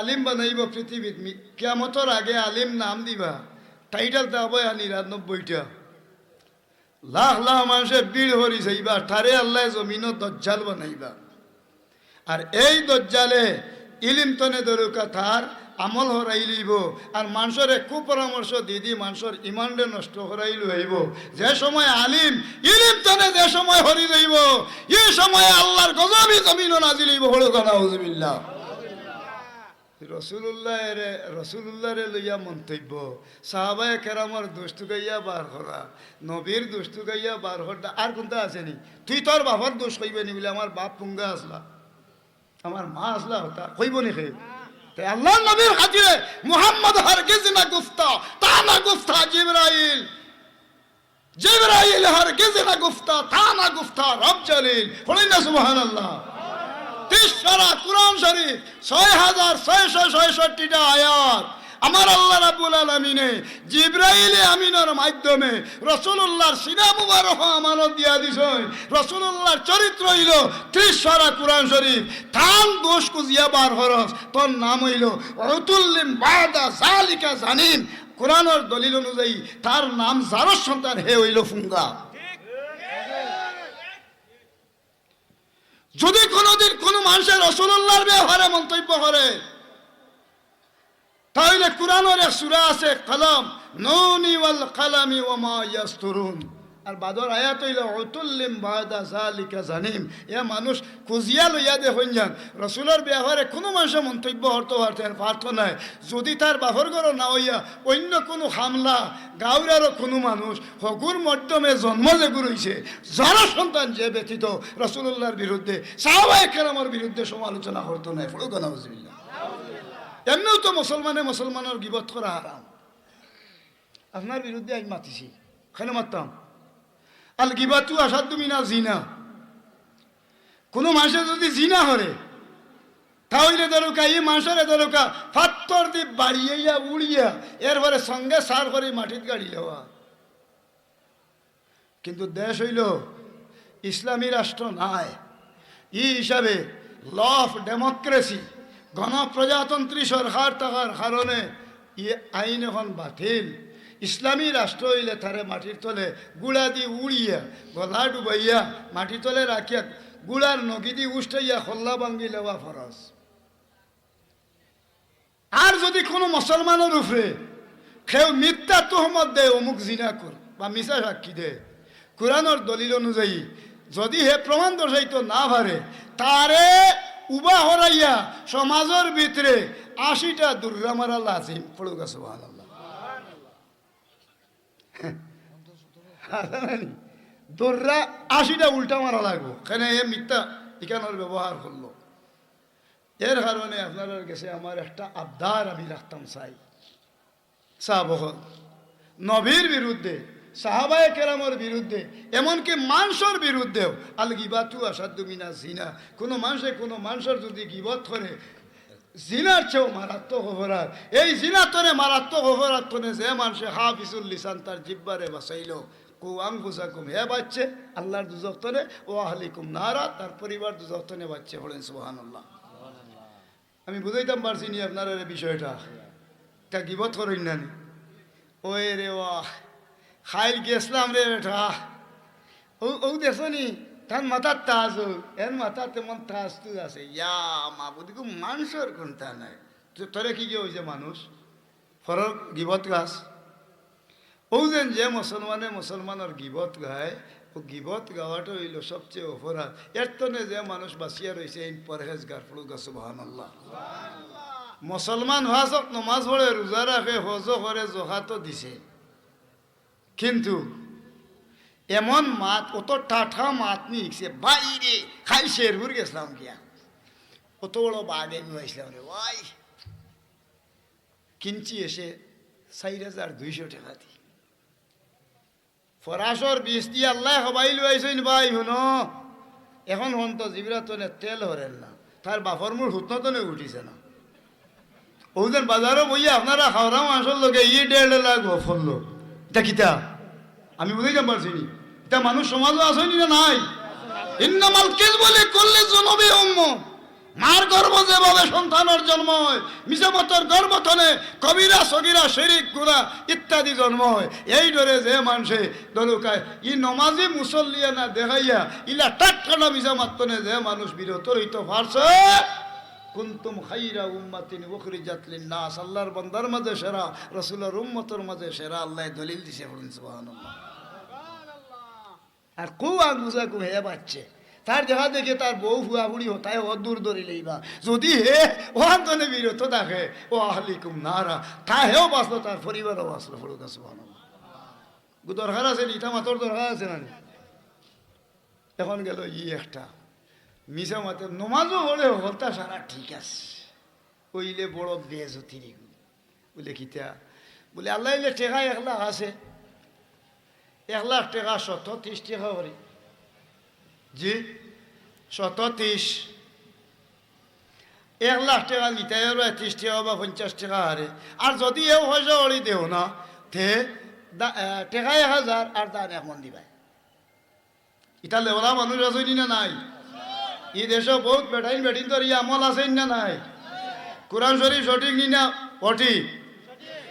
আলিম বানাইব পৃথিবীত কিয়ামতর আগে আলিম নাম দিবা টাইটেল দেওয়া 99টা লাখ লাখ মানুষের ভিড় হরি যাইবা তারে আল্লাহ জমিনও দজ্জাল বানাইবা আর এই দজ্জালে ইলিম তনে দরুকা তার আমল হরাই লইব আর মানুষের কুপরামর্শ দিদি মানুষের ইমানরে নষ্ট হরাই লইব যে সময় আলিম ইলিম তনে যে সময় হরি যাইব এই সময় আল্লাহর গজবই জমিনও নাজিল হইব হলো কথা হুজুবিল্লাহ রসুল্লাহরে লইয়া মন্তব্য সাহাবায়ে কেরামর দুষ্টু গাইয়া বার করা নবীর দুষ্টু গাইয়া বার করা আর কোনটা আসেনি তুই তোর বাবার দোষ কইবে নি বলে আমার বাপ পুঙ্গা আসলা আমার মা আসলা হতা কইব নি খে আল্লাহ নবীর খাতিরে মুহাম্মদ হারগিজ না গুফতা তা না গুফতা জিবরাইল হারগিজ না গুফতা তা না গুফতা রব জলিল বলেন না সুবহানাল্লাহ 30 পারা কুরআন শরীফ 6666টা আয়াত আমার আল্লাহ রাব্বুল আলামিনে জিবরাইল আমিনের মাধ্যমে রাসূলুল্লাহর সিনা মুবারক আমানত দিয়া দিছেন রাসূলুল্লাহর চরিত্র হইল 30 পারা কুরআন শরীফ থান দোষ কুজিয়া বার হরস তোর নাম হইল উতুল্লিম বাদা জালিকা জানিম কোরআনের দলিল অনুযায়ী তার নাম জারস সন্তান হে হইল ফুঙ্গা যদি কোনোদিন কোনো মানুষের রাসূলুল্লাহর ব্যাপারে মন্তব্য করে তাহলে কোরআনের এক সূরা আছে কলম নুনি ওয়াল কলামি ওয়া মা ইয়াসতুরুন আর বাদর আয়াত হইল উতুল্লিম বাদা জালিকা জানিম এ মানুষ খুঁজিয়া লইয়া দে হইয়ান রাসূলের ব্যাপারে কোনো মানুষের মন্তব্য হতে পারতো না যদি তার বাপর ঘর না হইয়া অন্য কোনো হামলা গাঁওয়ারও কোনো মানুষ হগুর মাধ্যমে জন্ম যে হইছে যারা সন্তান যে ব্যতীত রাসূলুল্লাহর বিরুদ্ধে সাহাবায়ে কেরামের বিরুদ্ধে সমালোচনা করতো না ফুলগা নাউজুবিল্লাহ এমনিও তো মুসলমানের গিবত করা হারাম আপনার বিরুদ্ধে আমি মাতিছি কেন মারতাম আল গিবাতু আসাদ্দু মিনাল জিনা কোনো মানুষের যদি জিনা করে তাহলে দরকা এই মানুষের দরকা ফাত্তর দ্বীপ বাড়িয়া উড়িয়া এরপরে সঙ্গে সার করে মাটির গাড়ি লওয়া কিন্তু দেশ হইল ইসলামী রাষ্ট্র নাই এই হিসাবে ল অফ ডেমোক্রেসি গণপ্রজাতন্ত্রী সরকার থাকার কারণে ই আইন এখন বাতিল ইসলামী রাষ্ট্র হইলে তারে মাটির তলে গুড়া দিয়ে উড়িয়া গলা ডুবাইয়া মাটির তলে রাখিয়া গুড়ার নগি দিয়ে উষ্টাইয়া খল্লা ভাঙ্গি লেওয়া ফরজ আর যদি কোনো মুসলমানের উপরে কেউ মিথ্যা তোহমত দেয় অমুক জিনা কর বা মিশা সাক্ষী দেয় কোরআনের দলিল অনুযায়ী যদি হে প্রমাণ দর্শাইতে না পারে তারে উবা হরাইয়া সমাজের ভিতরে 80টা দুর্গা মারা লাজিম পড়ুক সুবহানাল্লাহ দৌড়া 80টা উল্টা মারা লাগবো কেন এ মিথ্যা ইকানোর ব্যবহার করলো এর কারণে আপনার কাছে আমার একটা আবদার আমি রাখতাম চাই সাহাবহল নবীর বিরুদ্ধে সাহাবায়ে কেরামের বিরুদ্ধে এমনকি মানুষের বিরুদ্ধেও আল গিবাতু আসাদ্দু মিনাজ জিনা কোনো মানুষের যদি গিবত করে জিনার চেয়েও মারাত্মক অপরাধ এই জিনাতনে মারাত্মক অপরাধ যে মানুষে হাফিজুল লিসান তার জিব্বারে বাঁচাইল কু আনফুসাকুম হে বাচ্চে আল্লাহর দুজখতনে ও আহলিকুম নারা তার পরিবার দুজখতনে বাচ্চে পড়েন সুবহানাল্লাহ আমি বুঝাইতাম পারছি নি আপনার বিষয়টা তা গিবত করেন না নি ওই রে ওয়াহ খাইল গেছিলাম রে বেটা ও দেখো নি তার মাথার তাজ এর মাথা তেমন তাজ তুজ আছে ইয়া মা বুদ্ধি মানুষের কোনটা নাই তোরে কি গিয়ে হয়েছে মানুষ ফরক গিবত গাছ ও যে মুসলমানের গিবত গায় ও গিবত গাওয়াটা হইল সবচেয়ে অপরাধ এর তনে যে মানুষ বাঁচিয়া রয়েছে এই পরহেজগার ফুলগা সুবহানাল্লাহ মুসলমান হওয়া নমাজ পড়ে রোজা রাখে হজ করে জহাতো দিছে কিন্তু এমন মাত অত টাঠা মাত নিয়ে বাইরে খাই শেরপুর গেছিলাম গিয়া অত বড় বাঘে নিয়েছিলাম রে ভাই কিনছি এসে 4,200 টাকা দি ফরাসর বিষ দিয়ে আল্লাহ সবাই লইছেন ভাই শুনো এখন হন তো জিবরাতনে তেল হরেন না তার বাপর মূল হুতনতনে উঠিছে না ওদের বাজারও বইয়া আপনারা খাওয়া মাংসর লোকে 1.5 লাখ ফললো এটা কিতা আমি বুঝাইতে পারছি নি এটা মানুষ সমাজও আসেনি না নাই ইন্নামাল কিযবু লিকুল্লি যুনুবি উম্মু মার গর্ভ যেভাবে সন্তানের জন্ম হয়, মিজামতর গর্ভথনে কবিরা সগিরা শিরিক গুনাহ ইত্যাদি জন্ম হয়। এই ধরে যে মানুষে দলুকায় ই নমাজি মুসল্লিয়া না দেখাইয়া ইলা টাটকানা মিজামাতনে যে মানুষ বিরত হইতে পারছে, কুনতুম খাইরা উম্মাতিন উখরিজাত লিন-নাস, আল্লাহর বান্দার মাঝে সেরা, রাসূলের উম্মতের মাঝে সেরা, আল্লাহ দলিল দিছে। বলুন সুবহানাল্লাহ। আর কু আগুজা কু হে বাচ্চে তার দেখা দেখে তার বউ হুয়া বুড়ি হতায় ও দূর ধরিলেই বা যদি হে ও আন্তনে বিরত থাকে ও আহলিকুম নারা, তা হেও বাঁচলো, তার পরিবারও বাঁচলো। ফরুক সুবহানাল্লাহ। দরকার আছে ইটা মাতর দরকার আছে না? এখন গেল একটা মিশা মাতে নমাজও হলে হলতা সারা ঠিক আছে, ওইলে বড় বেজতি রে বলে কিতা বলে আল্লাহ ইলে টেকা 1 লাখ আছে, 1 লাখ টাকা 130 টাকা করে। জি 130, 1 লাখ টাকা নিতে 30 টাকা বা 50 টাকা হারে। আর যদি এও পয়সা অড়ি দেও না তে টাকা 1000 আর দান 1 মন দিবা। এটা লেওলা মানুষ আছে না নাই? এই দেশে বহুত বেটাইন বেটিন তোর আমল আছে না নাই? কোরআন শরীফ সঠিক নি না সঠিক?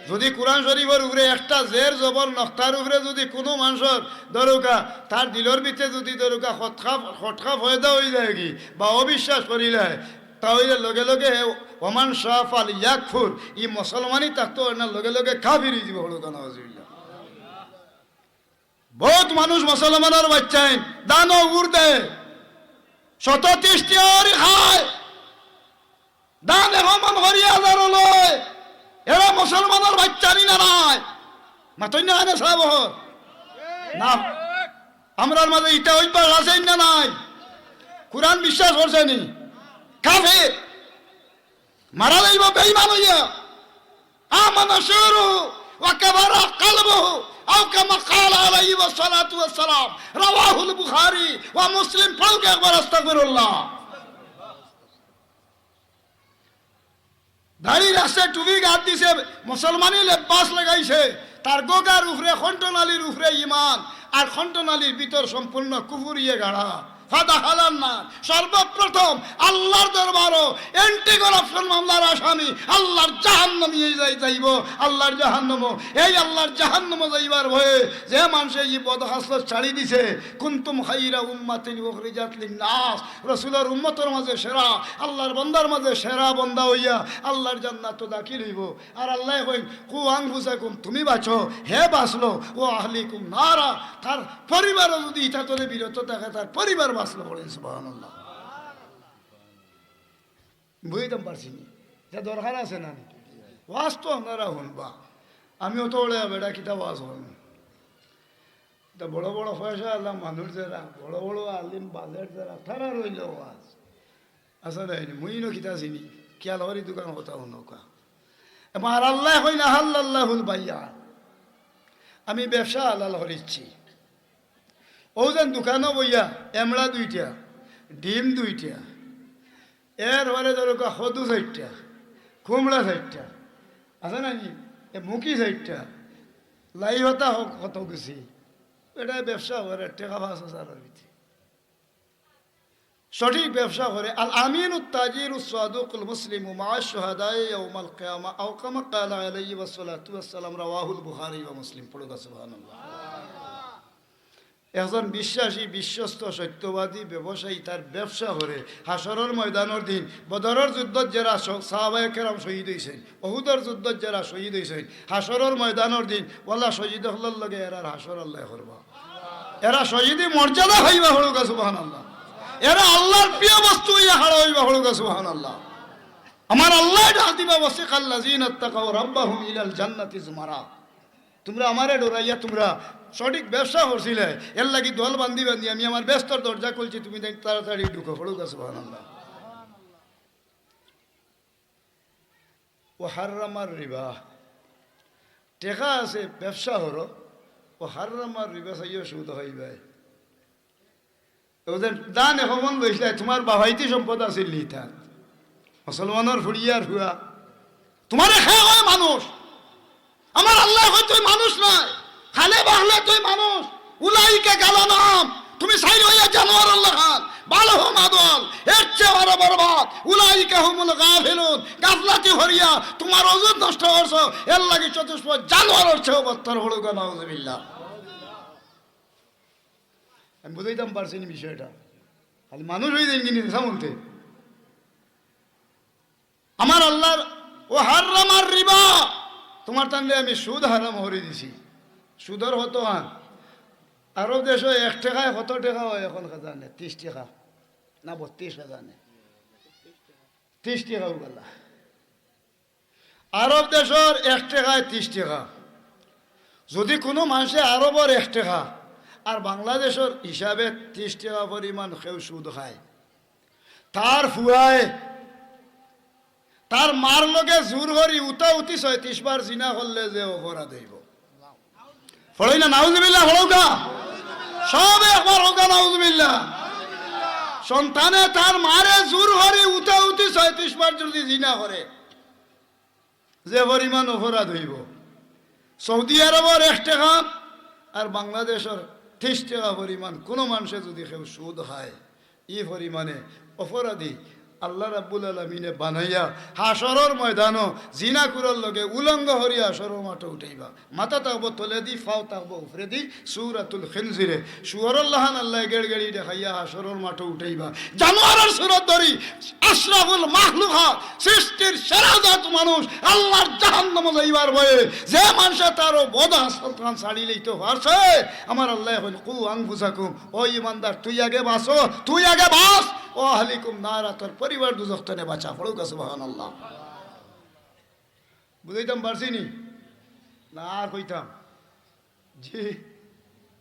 যদি কোরআন শরীফের উপরে একটা জের জবর নক্তার উপরে যদি কোনো মানুষের দরকা তার দিলর ভিতরে যদি দরকা খটকা ফয়দা হয়ে যায় কি বা অবিশ্বাস করিলে, তাহলে লগে লগে ওমান শাহ আল ইয়াকফুর ই মুসলমানই থাকতো না, লগে লগে কাফিরি যাব হলো কেন? বহুত মানুষ মুসলমানের বাচ্চাই দানও উড় দেয়, 130 টাকা খায়, দান এখন হরিয়া হাজার লয়। এরা মুসলমানের বাচ্চারই না নাই মাতই না আনে সাহেব না। আমরার মাঝে ইটা অভ্যাস আছে না নাই? কোরআন বিশ্বাস করছে নি? কাফের মারা যাইব বেঈমান হইয়া। আমানা শিরু ওয়া কাবারা কলবুহু আও কামা ক্বালা আলাইহি ওয়াসসালাতু ওয়াসসালাম, রাওয়াহুল বুখারী ওয়া মুসলিম। পড়ুক একবার আস্তাগফিরুল্লাহ। দাড়ি রাস্তে টুপি গাত দিছে, মুসলমানি লেবাস লাগাইছে, তার গোগার উপরে খন্টনালির উপরে ইমান আর খন্টনালির ভিতর সম্পূর্ণ কুফুরিয়ে গাড়া। সর্বপ্রথম আল্লাহর দরবারও এন্ট্রি করাপশন মামলার আসামি আল্লাহর জাহান্নামে যাইব। আল্লাহর জাহান্নাম, এই আল্লাহর জাহান্নামে যাইবার ভয়ে যে মানুষে এই বদহাসলত ছাড়ি দিছে, কুনতুম খাইরা উম্মাতিন উখরিজাত লিন-নাস, রাসূলের উম্মতের মাঝে সেরা, আল্লাহর বান্দার মাঝে সেরা বান্দা হইয়া আল্লাহর জান্নাত দাখিল হইব। আর আল্লাহ কইন কু আনফুসাকুম, তুমি বাঁচো, হে বাঁচলো, ও আহলিকুম নারা, তার পরিবারও যদি ইটা তোরে বিরত থাকে তার পরিবার বাঁচলো। বলেন সুবহানাল্লাহ। বুঝতাম পারছি নি যা দরকার আছে না? ওয়াজ তো আপনারা শুনবা, আমিও তো ওড়ে বেটা কিতা ওয়াজ হন। তা বড় বড় পয়সা আল্লাহ মানুষ যারা বড় বড় আলিম বাজেট যারা তারা রইল ওয়াজ আসা দেয়নি। মুইনো কিতা চিনি খেয়াল হরি দোকান কথা নৌকা। এবার আল্লাহ হই না হাল্লাহুল বাইয়া, আমি ব্যবসা হালাল করিচ্ছি। ও যেন দোকানও বইয়া এমড়া 2টা, ডিম 2টা, এর পরে ধরো সদু 4টা, কুমড়া 4টা আছে না, মুখি 4টা, লাই হতা কত গেছি। এটা ব্যবসা করে টাকা 5,000 ভিতরে সঠিক ব্যবসা করে। আল আমিনুত তাজিরুস সাদুকুল মুসলিমু মা'আশ শুহাদায়ে ইয়াউমাল কিয়ামা আও কামা ক্বালা আলাইহি ওয়াসসালাতু ওয়াসসালাম, রাওয়াহুল বুখারী ওয়া মুসলিম। পড়ুক সুবহানাল্লাহ। একজন বিশ্বাসী বিশ্বস্ত সত্যবাদী ব্যবসায়ী তার ব্যবসা করে হাসরের ময়দানের দিন বদরের যুদ্ধত যারা সাহাবায়ে কেরাম শহীদ হয়েছেন, উহুদের যুদ্ধত যারা শহীদ হয়েছেন, হাসরের ময়দানের দিন ওয়াল্লাহ শহীদ হলার লগে এরার হাসর আল্লাহ করবা, এরা শহীদি মর্যাদা হইবা। হলুকা সুবহানাল্লাহ। এরা আল্লাহর প্রিয় বস্তু হইয়া হারা হইবা। হলুকা সুবহানাল্লাহ। আমার আল্লাহ ডাক দিবা ওয়াসিকাল্লাযিনা তাকাউ রাব্বাহুম ইলাল জান্নাতি যুমারা, তোমরা আমারে ডরাইয়া তোমরা সঠিক ব্যবসা করছিলে, এর লাগি দল বান্ধি বান্ধি আমি আমার ব্যস্তর দরজা খুলছি, তুমি তাড়াতাড়ি ঢুকো। পড়ুক সুবহানাল্লাহ। ও হারামার রিবা, টেকা আছে ব্যবসা হলো, ও হারামার রিবা চাইও সুদ হইবে। ওদের দান এখন লইছিলে, তোমার বাবাইতি সম্পদ আছিল লিথা মুসলমানের ফুড়িয়ার হুয়া, তোমার খাওয়া মানুষ। আমার আল্লাহ তুই মানুষ নয়, খালে বাহলে তুই মানুষ। উলাইকে গেল নাম, তুমি সাইর হইয়া জানোয়ার আল্লাহ খান বালহুম আদল, এর চেয়ে বড় বরবাদ। উলাইকা হুমুল গাফিলুন, গাফলাতি হরিয়া তোমার ওজন নষ্ট করছো, এর লাগি চতুষ্প জানোয়ারের চেয়েও বত্তর হলো গো, নাউযুবিল্লাহ। আমি বুঝাইতাম পারছি না বিষয়টা, খালি মানুষ হয়ে যাই কিনি সামন্তে। আমার আল্লাহর ও হারামার রিবা, তোমার টানলে আমি সুদ হারাম হরে দিছি। সুদর হতো হান আরব দেশ 1 টাকায় কত টাকা হয় এখন জানে? 30 টাকা না 32 জানে, 30 টাকা গেলা। আরব দেশের 1 টাকায় 30 টাকা। যদি কোনো মানুষে আরবর 1 টাকা আর বাংলাদেশের হিসাবে 30 টাকা পরিমাণ কেউ সুদ খায়, তার ফুয়ায় তার মার লগে জোর করি উতা উতি 36 বার জিনা করলে যে অপরাধ হইব। ফড়ই না নাউজুবিল্লাহ, ফড়ৌকা সব একবার হোকা নাউজুবিল্লাহ। সন্তানে তার মারে জোর করি উতা উতি 36 বার যদি জিনা করে যে পরিমাণ অপরাধ হইব। সৌদি আরবের 1 টাকা আর বাংলাদেশের 30 টাকা পরিমাণ কোনো মানুষে যদি কেউ সুদ খায়, ই পরিমাণে অপরাধী আল্লাহ রাব্বুল আলামিনে বানাইয়া হাসরের ময়দানো জিনা কুরর লগে উলঙ্গ হরিয়া হাসরের মাঠে উঠাইবা। মাথা থাকবো তলে দি, ফাও থাকবো উপরে দি, সূরাতুল খিনজিরে সুয়রুল্লাহান আল্লাহ গেড়গেড়ি দেখাইয়া হাসরের মাঠে উঠাইবা। জানোয়ারের সুরত ধরি আশরাফুল মাখলুকাত, সৃষ্টির সেরা জাত মানুষ আল্লাহর জাহান্নামে যাইবার ভয়ে যে মানুষে তারও বদা সন্তান ছাড়িলেই তো পারছে। আমার আল্লাহ এখন কু আনফুসাকুম, ও ইমানদার তুই আগে বাঁচো, তুই আগে বাঁচ, ও আহলিকুম নারা, তোর পরিবার দুজখতনে বাঁচা। পড়ুক সুবহানাল্লাহ। বুঝাইতাম পারছি নি না আর কইতাম? জি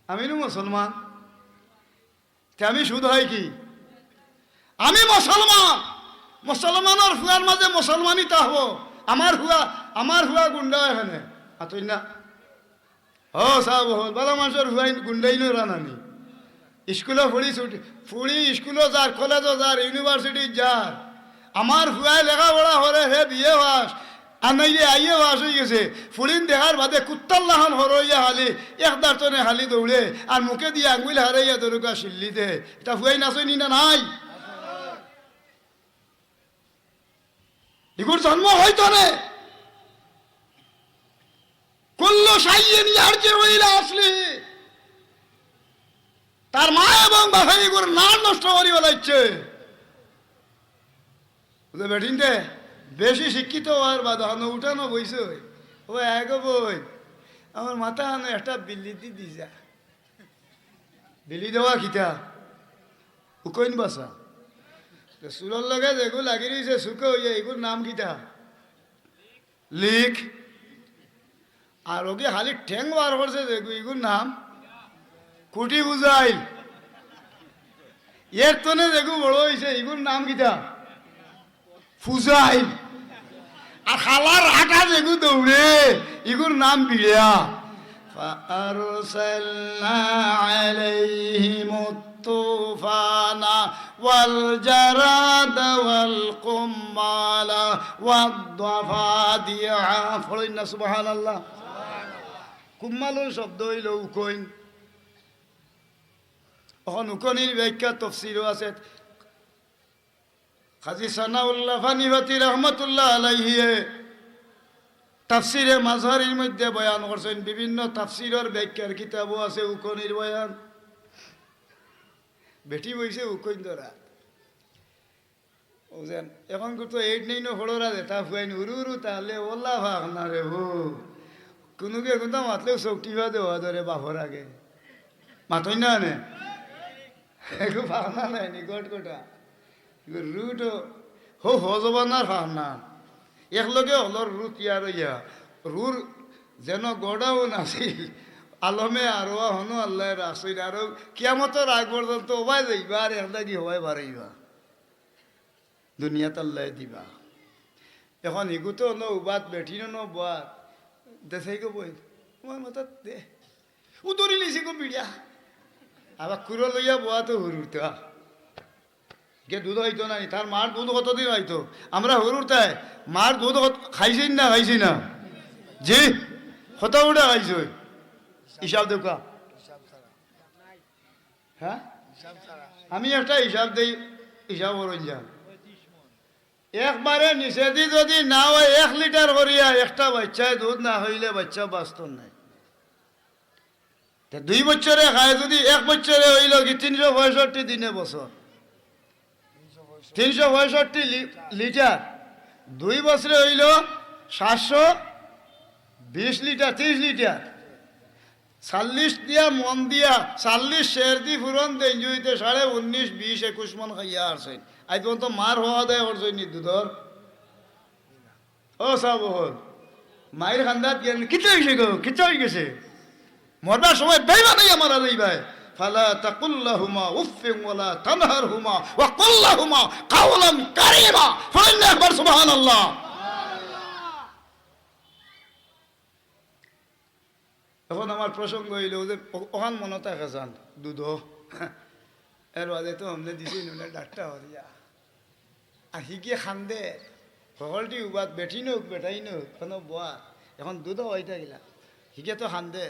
আমি মুসলমান, আমি সুদ হয় কি? আমি মুসলমান, মুসলমানের হুয়ার মাঝে মুসলমানই তা হবো। আমার হুয়া গুন্ডা এখানে আতই না। ও সাহেব হল বালা মানুষের হুয়াই গুন্ডাই নো রানানি। স্কুলে ফুড়ি স্কুলে যার, কলেজও যার, ইউনিভার্সিটি যার। আমার হুয়াই লেখাপড়া হরে, হে বিয়ে বাস আনাইলে আইয়ে বাস হয়ে গেছে। ফুড়িন দেখার বাদে কুত্তাল্লাহান হরইয়া হালি একদার তনে হালি দৌড়ে আর মুখে দিয়ে আঙুল হারাইয়া দরুকা শিল্লি দে। এটা হুয়াই নাচই না নাই? এগুর জন্ম হইতো নে কুল্লু শাইইন ইয়ারজি ইলা আসলি। তার মা এবং বাবা এগুর নাম নষ্ট করি বলাইছে। বেটিন দে বেশি শিক্ষিত হওয়ার বাদ উঠানো বইছে ও এক বই আমার মাথা আনো একটা বিল্লি দি দিছা। বিলি দেওয়া খিতা উকইন বাসা চুলোর লগে যেগু লাগি রয়েছে শুকে হইয়া এগুর নাম কিতা লিখ। আর ওকে খালি ঠেং বার করছে যেগু এগুর নাম কুটি বুঝাই। এর তনে যেগু বড় হয়েছে এগুর নাম কিতা ফুজাইল। আর খালার আটা যেগু দৌড়ে এগুর নাম বিড়িয়া। فأرسلنا عليهم الطوفان والجراد والقمل والضفادع। ফড়ইনা সুবহানাল্লাহ। কুম্মালুর শব্দ হইল উকইন। এখন উকনির ব্যাখ্যা তফসিরও আছে। কাজী সানাউল্লাহ ফানিভাতি রহমতুল্লাহ আলাইহি তাফসিরে মাজহারির মধ্যে বয়ান করছেন। বিভিন্ন তাফসিরের ব্যাখ্যার কিতাবও আছে উকনির বয়ান। বেটি বইছে উকইন ধরা বুঝেন। এখন তো 8 9 হড়রা যেটা ফুয়াইন উরু উরু তাহলে ওল্লা ভাগ না রে হো কোনোকে কিন্তু মাতলেও চৌকি বা দেওয়া ধরে বাপর আগে মাতই না নে একটু ভাগনা নাই নিকট কোটা রুট হো হজবানার ভাগনা একলগে হলর রু তিয়ার ইয়া রুর যেন গড়াও নাছিল আলমে আরো হনো আল্লাহ রাসিল আরো কিয়ামতের আগ পর্যন্ত ওবাই যাইবা আর একটা কি হবাই বাড়াইবা দুনিয়াত আল্লাহ দিবা। এখন এগুতো ন উবাত বেঠিন ন বাত দেখাই গো বই তোমার মতাত দে উদরি লিছি গো বিড়িয়া আবার কুড়ো লইয়া বোয়া তো হুরুরতা কে দুধ হইতো না। তার মার দুধ কতদিন হইতো আমরা হুরুরতায় মার দুধ খাইছি না জি কত উঠে খাইছো হিসাব দেখা হ্যাঁ আমি একটা হিসাব দিই, হিসাব করুন যান। একবারে নিচে দি যদি না হয় 1 লিটার করিয়া একটা বাচ্চায় দুধ না হইলে বাচ্চা বাস্তব নাই। 2 বছরে খায় যদি 1 বছরে হইল কি 365 দিনে বছর, 365 লিটার। 2 বছরে হইল 720 লিটার, 30 লিটার। 40 দিয়া মন দিয়া 40 শের দি ফুরন দেন জুইতে 19.5 20 21 মন খাইয়া আসছেন। আজ পর্যন্ত মার হওয়া দেয় করছেন নি দুধর? ও সব হল মায়ের খান্দাত গেলেন কিচ্ছু হয়ে গেছে, কিচ্ছু হয়ে গেছে। মরবার সময় বেইমানাই আমার আলাই ভাই। ফালা তাকুল্লাহুমা উফিন ওয়ালা তানহারহুমা ওয়া কুল্লাহুমা কাওলান কারীমা। ফাইন একবার সুবহানাল্লাহ। এখন আমার প্রসঙ্গ হইল যে ওখান মনে থাকে যান দুধ এর বাদে তো हमने দিছি নুনে ডাক্তার হরিয়া আর হিগিয়ে খান্দে সকলটি উবাদ বেটি নোক বেটাই নোক কোনো বোয়া এখন দুধ হইতে গেলা হিগে তো খান্দে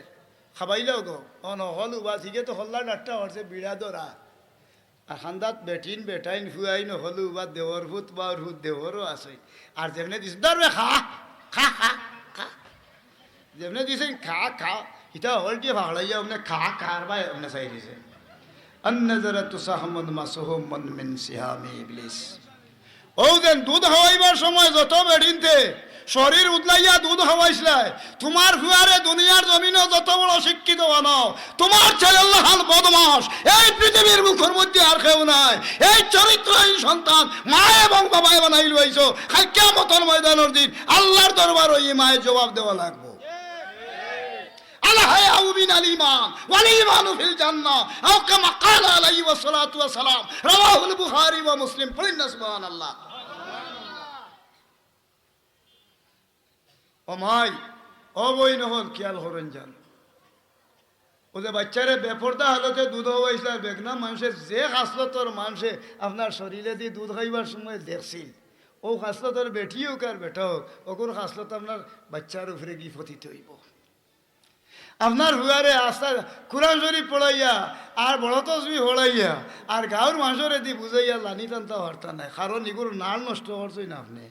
খাবাইলেও গো অন হল উবাদ হিগে তো হল্লা ডাক্তার হরছে বিড়া দরা আর খান্দাত বেটিন বেটাইন ফুয়াই নহল উবাদ দেওয়ার ভূত বা ভূত দেওয়ারও আছে। আর যেমনে দিছে দরবে খা খা খা খা, যেমনে দিছে খা খা ইটা হলটি ভাড়াইয়া অমনে খা খার বা অমনে চাই দিছে। আন-নাযারাতু সাহমুন মাসহুমুন মিন সিহামি ইবলিস। ও যেন দুধ খাওয়াইবার সময় যত বেড়িনতে শরীর উদলাইয়া দুধ খাওয়াইছিলাই, তোমার ফুয়ারে দুনিয়ার জমিনে যত বড় শিক্ষিত বানাও, তোমার ছেলে আল্লাহর বদমাস এই পৃথিবীর মুখের মধ্যে আর কেউ নাই। এই চরিত্রহীন সন্তান মা এবং বাবাই বানাই লইছো, কিয়ামতের ময়দানের দিন আল্লাহর দরবার ওই মায়ের জবাব দেওয়া লাগবে। আল-হায়াউ মিনাল ঈমান ওয়াল ঈমানু ফিল জান্নাহ আও কামা ক্বালা আলাইহি ওয়াসসালাতু ওয়াসসালাম। রাওয়াহুল বুখারী ওয়া মুসলিম। পড়েন না সুবহানাল্লাহ। ও মাই ও বই নহল খেয়াল করেন যান। ওদের বাচ্চারে বেপরদা হালতে দুধ হওয়াইছিল বেগনা মানুষের যে খাসলতর মানুষে আপনার শরীরে দিয়ে দুধ খাইবার সময় দেখছিল, ও খাসলতর বেটি হোক আর বেটা হোক, ওগুর খাসলত আপনার বাচ্চার উপরে গিয়ে পতিত হইব। আপনার হুয়ারে আস্থা কুরআন শরীফ পড়াইয়া আর বড় তসবি পড়াইয়া আর গাঁর মানুষরে দি বুঝাইয়া লানি টানতা হরতা নাই, কারণ এগুলো নাল নষ্ট করছই না আপনি।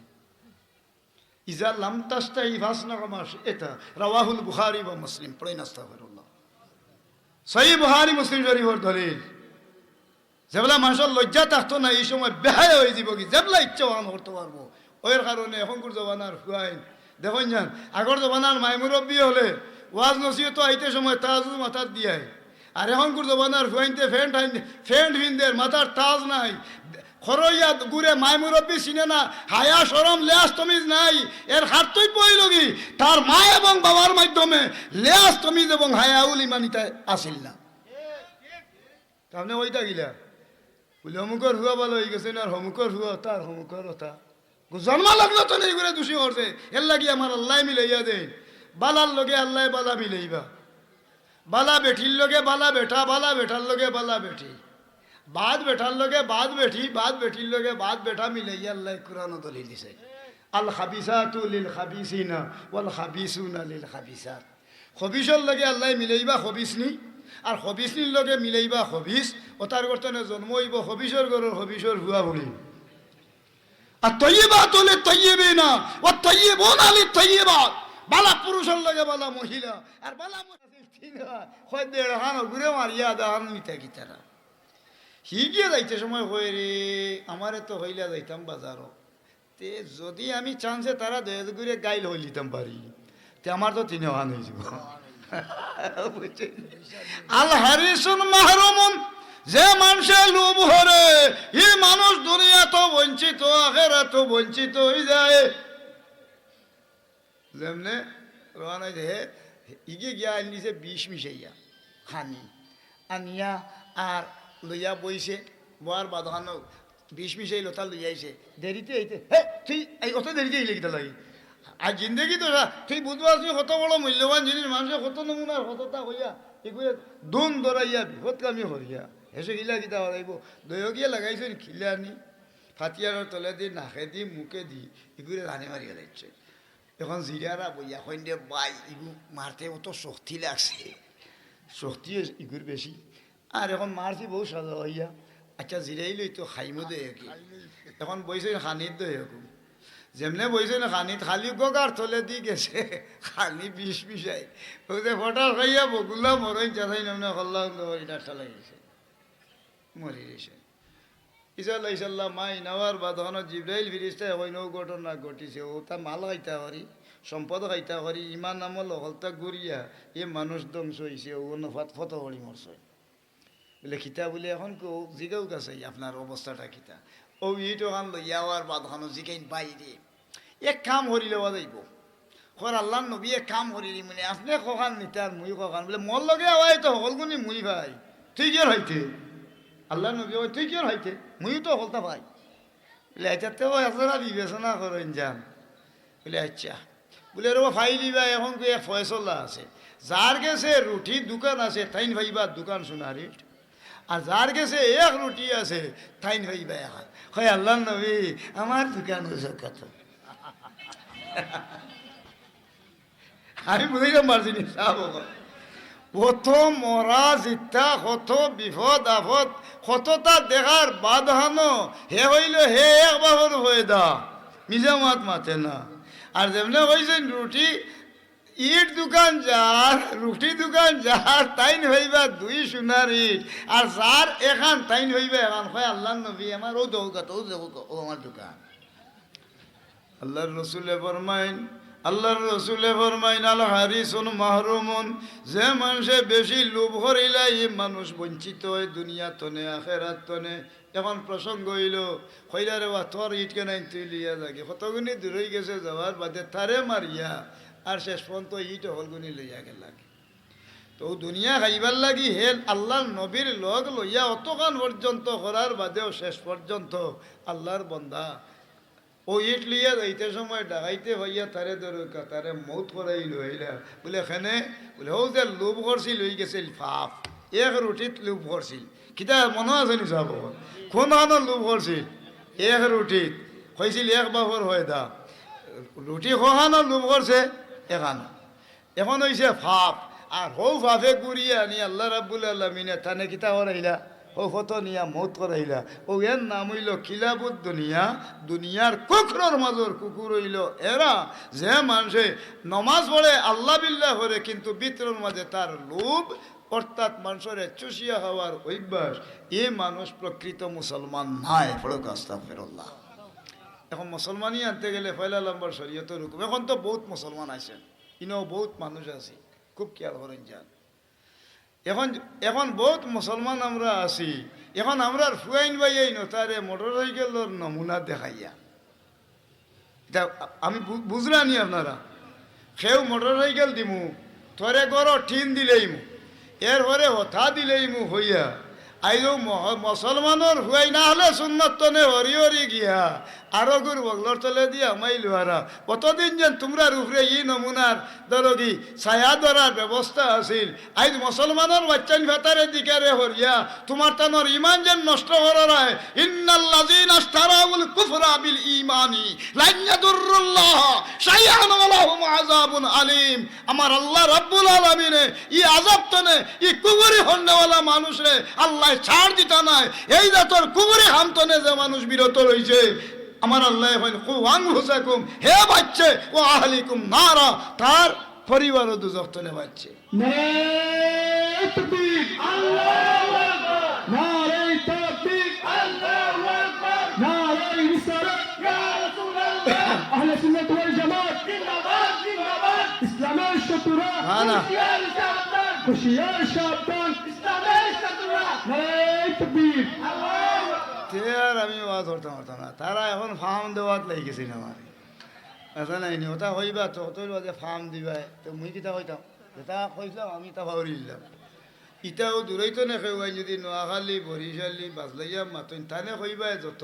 ইজা লাম তাস্তাহি ফাসনা কামা শি'তা। রাওয়াহুল বুখারী ওয়া মুসলিম। পড়েন আস্তাগফিরুল্লাহ। সহিহ বুখারী মুসলিম শরীফের দলিল। যেবেলা মানুষের লজ্জা থাকতো না এই সময় বেহায়া হয়ে যাব কি যেবেলা ইচ্ছা ওয়ান করতে পারবো। ওর কারণে এখনকার জমানার হুয়াইন দেখুন যান, আগর জমানার মাইমুরব্বী হলে ওয়াজ নসিহত আইতে সময় তাজু মাথার দিয়াই, আর এখনকার জমানার হুয়াইনতে ফ্যান্ট ভিনদের মাথার তাজ নাই, খরইয়া গুড়ে মায় মুরব্বী চিনে না, হায়া সরম লেয়াস তমিজ নাই। এর হাতই পইল কি তার মা এবং বাবার মাধ্যমে লেয়াস তমিজ এবং হায়াউল ইমানিতা আসিল না। তাহলে ওইটা গিলা বলে অমুকর হুয়া ভালো হয়ে গেছে না, আর হমুকর হুয়া তার হমুকর হতা জন্মা লাগলো তো নেই করে দোষী করছে। এর লাগি আমার আল্লাহ মিলাইয়া দেন, বালার লগে আল্লাহ বালা মিলাইবা, বালা বেঠির লগে বালা বেটা, বালা বেটার লগে বালা বেটি, বাদ বেটার লগে বাদ বেটি, বাদ বেটির লগে বাদ বেটা মিলাইয়া আল্লাহ কুরআন দলিল দিছে। আল খাবিসাতু লিল খাবিসিনা ওয়াল খাবিসুনা লিল খাবিসাত। খবিসর লগে আল্লাহ মিলাইবা খবিসনি, আর খবিসনির লগে মিলাইবা খবিস। ও তার গর্তনে জন্ম হইব খবিসর গরর খবিসর হুয়া ভুলি। আর তৈয়বাতু লিত তৈয়িবিনা ওয়া তৈয়িবুনা লিত তৈয়িবাত। বালা পুরুষের লগে বালা মহিলা, আর বালা মহিলা হয় দেড় হান ঘুরে মারিয়া দাহান মিতা কি তারা হিগিয়ে যাইতে সময় হয়ে রে আমারে তো হইলা যাইতাম বাজারও তে যদি আমি চান্সে তারা দয়া ঘুরে গাইল হইলিতাম পারি তে আমার তো তিনে হান হয়ে যাব। আল হারিসুন মাহরুমুন, যে মানুষের লোভ হরে এই মানুষ দুনিয়া তো বঞ্চিত আখিরাত তো বঞ্চিত হয়ে যায়। যেমনে রানা যে ইগে গিয়া নিছে বিষ মিশাইয়া খানি আনিয়া আর লইয়া বইছে, বোয়ার বাঁধানো বিষ মিশাই লতা লইয়াইছে, দেরিতে আইতে হে তুই এই অত দেরিতে আইলে কিতা লাগি। আর জিন্দগি তো তুই বুধবার তুই কত বড় মূল্যবান জিনিস মানুষের কত নমুনার কতটা হইয়া এগুলো দুন ধরাইয়া বিপদ কামি হরিয়া হেসে গিলা কিতা হরাইব দয় গিয়া লাগাইছেন খিলে আনি ফাতিয়ার তলে দি নাকে দি মুখে দি এগুলো রানি মারিয়া যাচ্ছে। এখন জিরারা বইয়া কইন বাই ইগু মারতে অত শক্তি লাগছে, শক্তি ইগুর বেশি। আর এখন মারছি বহু সাজা হইয়া আচ্ছা জিরাইলই তো খাইমো দে কি এখন বইছে খানিত দে যেমনে বইছে না খানিত খালি গগার তলে দি গেছে খালি বিষ বিষাই ওই যে ফটার খাইয়া বগুলা মরই চাই নামনে হল্লা এটা লাগিয়েছে মরি গেছে ইসাল্লাহ ইসাল্লাহ মাই নেওয়ার বা তখন জিব্রাইল ফিরিস্তায় হইন ঘটনা ঘটিছে ও তা মাল খাইতা করি সম্পদ খাইতা করি ইমান আমল হলতা গড়িয়া এ মানুষ ধ্বংস হয়েছে ও ফত করি মরছে বলে খিতা বলে এখন কেউ জিগাও কাছে আপনার অবস্থাটা খিতা ও ইটো খান লইয়াওয়ার বাদ খানো জিকাইন বাইরে এক কাম হরি লওয়া যাইব খর আল্লাহ নবী এক কাম হরি মানে আপনি কখান নিতার মুই কখান বলে মর লগে আওয়াই তো সকলগুনি মুই ভাই তুই কি হইতে আল্লাহ নবী তুই কি হইতে মুই তো হলতা ভাই বলে এটাতেও আপনারা বিবেচনা করেন যান বলে আচ্ছা বলে রে ফাইলি ভাই এখন এক ফয়সলা আছে যার গেছে রুটির দোকান আছে তাইন ভাইবা দোকান সোনারি আর যার গেছে এক রুটি আছে তাইন ভাইবা এখন হয় আল্লাহ নবী আমার দোকান হয়েছে কত আমি বুঝাইলাম পারছিনি কত মরা জিতা কত বিপদ আপদ কতটা দেখার বাধানো হে হইল হে একবার হয়ে দা মিজা মাত মাতে না আর যেমনে হয়েছেন রুটি ইট দোকান যার রুটি দোকান যার তাইন হইবা দুই সোনার ইট আর যার এখান তাইন হইবা এখান হয় আল্লাহ নবী আমার ও দৌকা ও আমার দোকান আল্লাহর রসুলে ফরমাইন আল্লাহর রসুলে ফরমাইন আল হারিসুন মাহরুমুন যে মানুষে বেশি লোভ করিলা এই মানুষ বঞ্চিত হয় দুনিয়া তনে আখেরাত তনে এখন প্রসঙ্গ হইল কইলারে বা তোর ইটকে নাই তুই লিয়া যাগে কতগুনি দূরই গেছে যাওয়ার বাদে তারে মারিয়া আর শেষ পর্যন্ত ইট হলগুনি লইয়া গেল তো দুনিয়া খাইবার লাগি হেল আল্লাহর নবীর লগ লইয়া অতখান পর্যন্ত করার বাদেও শেষ পর্যন্ত আল্লাহর বন্দা ও ইট লিয়া যাইতে সময় ডাকাইতে হইয়া তারে দরকা তারে মৌত করাইল হইলা বলে এখানে বলে ও যে লোভ করছিল হয়ে গেছিল ফাপ এক রুটিত লোভ করছিল কিতা মনে আছে নি সব কোন লোভ করছিল এক রুটিত কইছিল এক বাবর হয়ে দা রুটি খোহানো লোভ করছে এখানো এখন হয়েছে ফাপ আর হৌ ফাফে গুড়িয়ে আনি আল্লাহ রাব্বুল আলামিনে তানে কিতা করাইলা ও কত নিয়া মৌত করাইলা ও এর নাম হইল খিলাফত দুনিয়া দুনিয়ার কুকুরের মাজর কুকুর হইল এরা যে মানুষে নমাজ পড়ে আল্লাহ বিল্লাহ করে কিন্তু ভিতরের মাঝে তার লোভ অর্থাৎ মানুষের চুষিয়া হওয়ার অভ্যাস এ মানুষ প্রকৃত মুসলমান নাই ফরক আস্তাগফিরুল্লাহ এখন মুসলমানই আনতে গেলে পয়লা নম্বর শরীয়তের হুকুম এখন তো বহুত মুসলমান আছেন ইনো বহুত মানুষ আছে খুব খেয়াল করেন যান এখন এখন বহুত মুসলমান আমরা আছি এখন আমরা ফুয়াইন ভাইয়াই নতারে মোটর সাইকেলের নমুনা দেখাইয়া এটা আমি বুঝলানি আপনারা সেও মোটর সাইকেল দিমু থরে গড় টিন দিলেইমু এরপরে হঠা দিলেইমু হইয়া আইও মুসলমানের হুয়াই না হলে সুন্নত তনে হরি হরি গিয়া আরো গুর বগলর তলে দিয়া মাইল হারা কতদিন যেন তোমরা উপরে ই নমুনার দরগি ছায়া ধরার ব্যবস্থা আছিল আইজ মুসলমানের বাচ্চান ভেতারে দিকারে হরিয়া তোমার তানোর ইমান যেন নষ্ট হরায় ইন্নাল্লাযীনা আশতারাউল কুফরা বিল ঈমানি লান ইয়াদুরুল্লাহ শাইআন ওয়া লাহুম আযাবুন আলীম আমার আল্লাহ রাব্বুল আলামিনে ই আযাব তনে ই কুফরি হন্নাওয়ালা মানুষরে আল্লাহ ছাড় দিতা নাই এই জাতর কুফরি হামতনে যে মানুষ বিরত রইছে আমার আল্লাহ আনফুসাকুম হে বাচ্চে ও আহলিকুম নারা তার পরিবারও দুজখ তলে বাচ্চে নারে তাকবীর আল্লাহু আকবার নারে তাকবীর আল্লাহু আকবার নারে রিসালাত ইয়া রাসূলুল্লাহ আহলে সুন্নাত ওয়াল জামাত জিন্দাবাদ জিন্দাবাদ ইসলামের শত্রুরা হুশিয়ার সাবধান হুশিয়ার সাবধান ইসলামের শত্রুরা নারে তাকবীর আল্লাহু আর আমি ওয়াজ করতে পারতাম না তারা এখন ফার্ম দেওয়াত লাগি গেছিল আমার আচ্ছা নাই নি ওটা হইবা তো তোর বাজে ফার্ম দিবা তো মুই কিতা হইতাম যেটা কইলাম আমি তা ভাবি দিলাম ইটাও দূরইতো না কেউ যদি নোয়াখালী বরিশালী বাজলাইয়া মাতইন তানে হইবা যত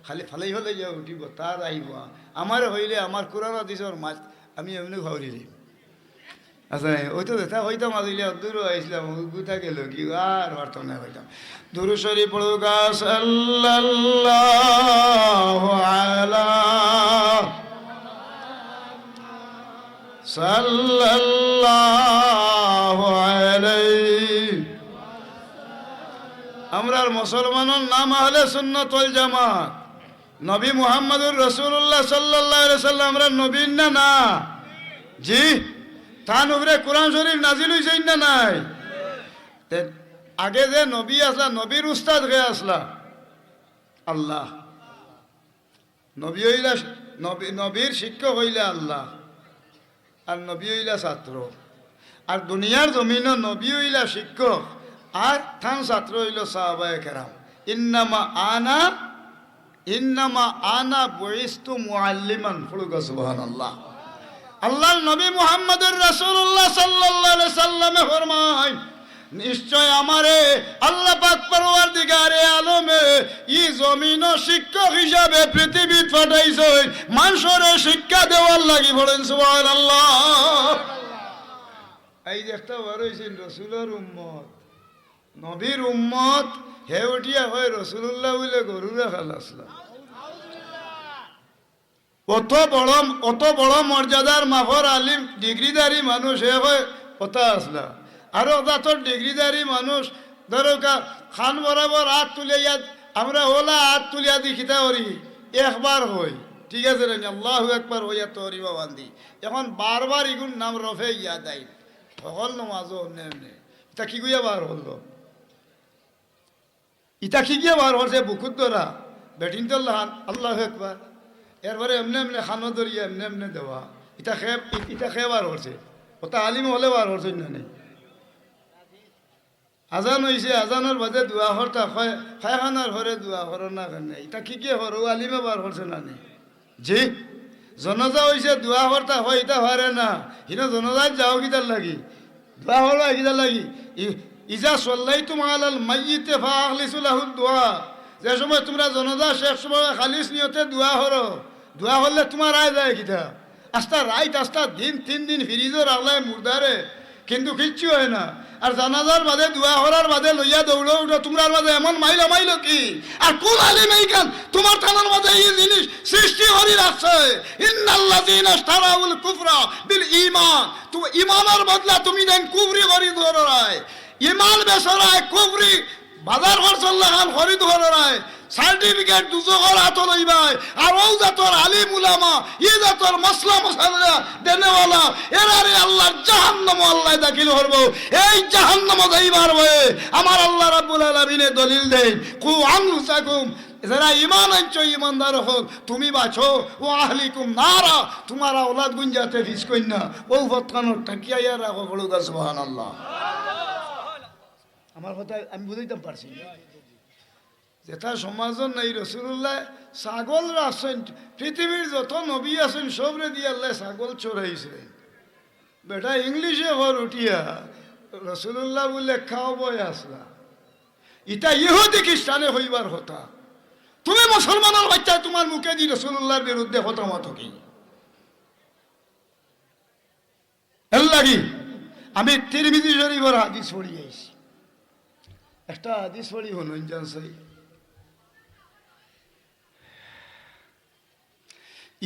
খালি ফালাই ফেলাই যা উঠিব তার আহিব আমার হইলে আমার কোরআন হাদিসের মাছ আমি এমনি ভাবি দিই আচ্ছা ওই তো দেখা হইতাম আজিলে দূর আইসলাম গুতা গেল কি আর পারতাম না হইতাম দুরূদ শরীফ পড়ুগা সাল্লাল্লাহু আলা সাল্লাল্লাহু আলাইহি আমরা আর মুসলমানের নাম আহলে সুন্নাত ওয়াল জামাত। নবী মুহাম্মদুর রাসূলুল্লাহ সাল্লাল্লাহু আলাইহি সাল্লাম আমরা নবীন না না জি তার উপরে কোরআন শরীফ নাজিল হইছে না নাই? আগে যে নবী আসলা নবীর উস্তাদ হয়ে আসলা আল্লাহ, নবী হইলা নবীর শিক্ষক হইলা আল্লাহ, আর নবী হইলা ছাত্র। আর দুনিয়ার জমিন নবী হইলা শিক্ষক আর থান ছাত্র হইল সাহাবায়ে কেরাম। ইন্নামা আনা বুইস্তু মুআল্লিমান, ফুলুকা সুবহানাল্লাহ। আল্লাহর নবী মুহাম্মদুর রাসূলুল্লাহ সাল্লাল্লাহু আলাইহি সাল্লামে ফরমায়, নিশ্চয় আমারে আল্লাহ পাক পরওয়ারদিগারে আলমে ই জমিন শিক্ষক হিসাবে পৃথিবীত পাঠাইছে মানুষের শিক্ষা দেওয়ার লাগি। বলেন সুবহানাল্লাহ। এই যে একটা বার হয়েছেন রসুলের উম্মত, নবীর উম্মত, হে উঠিয়া হয় রসুল্লাহ বলে গরুরা খালাসলা। অত বড় মর্যাদার মাফর আলিম ডিগ্রিদারি মানুষ হে হয় কথা আসলা। আরো তার ডিগ্রিদারি মানুষ ধরো খান বরাবর হাত তুলিয়া আমরা ওলা হাত তুলিয়া দেখিতা করি একবার হই, ঠিক আছে রে আল্লাহু আকবার হইয়া তরিবা বান্ধি। এখন বারবার ইগুন নাম রফে ইয়া দেয় সকল নমাজও অন্য এমনি ইটা কি গুয়া বার হলো, ইটা কি গিয়া বার হচ্ছে বুকুত ধরা বেটিন তো আল্লাহু আকবার, এরপরে এমনি এমনি খানো ধরিয়া এমনি এমনি দেওয়া, ইটা খে বার হচ্ছে ওটা আলিম হলে বার হচ্ছে না নেই। আজান হয়েছে, আজানের বাদে দোয়া হরতা খায়খানার ঘরে দোয়া হর না কেন, এটা কি কি হর আলিমে বার করছে না নি জি। জনজা হয়েছে দোয়া হরতা হয় এটা হারে না, হিনা জনজাত যাও কিতার লাগি দোয়া হর কিতার লাগি। ইজা সল্লাইতুম আলাল মাইয়িতে ফাখলিসু লাহু দোয়া, যে সময় তোমরা জনজা শেষ সময় খালিস নিয়তে দোয়া হরো, দোয়া হরলে তোমার রায় যায় কিতা আস্তা রাইট আস্তা দিন 3 দিন ফিরিজও রাখলাই মুর্দারে কিন্তু কিচ্ছু হয় না। আর জানাজার বাদে দোয়া হরার বাদে লইয়া দৌড়ো উঠো তোমরার মাঝে এমন মাইলো কি আর কোন আলিম এইখান তোমার থানার মাঝে এই জিনিস সৃষ্টি হরি রাখছে। ইন্নাল্লাযীনা ইশতারাউল কুফরা বিল ঈমান, তুমি ঈমানের বদলা তুমি দেন কুফরি খরিদ হরায়, ঈমান বেচরায় কুফরি বাজার খরচল্লাহ খান খরিদ হরায়, সার্টিফিকেট দুজোর হাত লইবাই। আর ও জাতর আলিম উলামা ই জাতর মসলা মশলা দেনেওয়ালা এরারে আল্লাহর জাহান্নাম আল্লাহ দাখিল করবো। এই জাহান্নাম যাইবার হয়ে আমার আল্লাহ রাব্বুল আলামিনে দলিল দেন, কু আনফুসাকুম, যারা ঈমান আনছো ঈমানদার হল তুমি বাঁচো, ও আহলিকুম নারা, তোমার আওলাদ গুঞ্জাতে ফিস কইন না, ও ফতকানোর ঠাকিয়া রাখো বলুগা সুবহানাল্লাহ। আমার কথা আমি বুঝাইতে পারছি যেটা সমাজের নাই রসুল্লাহ ছাগল রাখছেন, পৃথিবীর যত নবী আছেন সবরে দিয়ে আল্লাহ ছাগল চড়াইছে। বেটা ইংলিশে ঘর উঠিয়া রসুল্লাহ বলে খাও বই আসলা, ইটা ইহুদি খ্রিস্টানে হইবার হতা। তুমি মুসলমানের বাচ্চা তোমার মুখে দি রসুল্লাহর বিরুদ্ধে হতামত কি এর লাগি আমি তিরমিজি শরীফের হাদিস পড়ি আইছি। একটা হাদিস পড়ি হনুন জানসাই,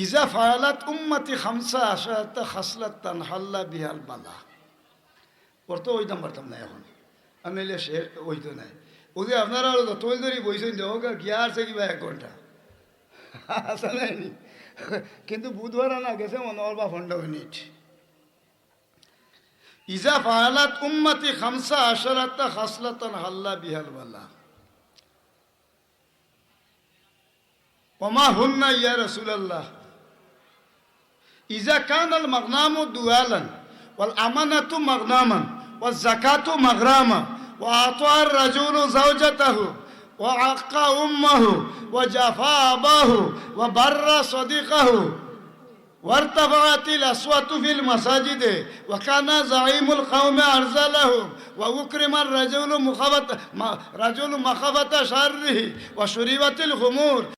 ইজা ফায়ালাত উম্মতি খামসা আশারাতা খাসলাতান হাল্লা বিহাল বালা। ওর তো ওইতাম পারতাম না এখন, আর নইলে সে ওইতো নাই। ওদের আপনারা তৈল ধরি বইছেন হোক গিয়া আসছে কিবা 1 ঘন্টা আসা নাইনি, কিন্তু বুধবার আনা গেছে মনে হল বা 15 মিনিট। ইজা ফায়ালাত উম্মতি খামসা আশারাতা খাসলাতান হাল্লা বিহাল বালা। ওমা হুন্না ইয়া রাসূলুল্লাহ, ইজা কানাল মাগনামু দুয়ালান ওয়াল আমানাতু মাগনামান ওয়াজ যাকাতু মাগরামা ওয়া আতার রাজুলু যাওজাতাহু ওয়া আক্কা উম্মাহু ওয়া জাফা আবাহু ওয়া বাররা সাদিকাহু وارتفعت الأصوات في المساجد وكان زعيم القوم أرزلهم وأكرم الرجل مخافة شره وشربت الخمور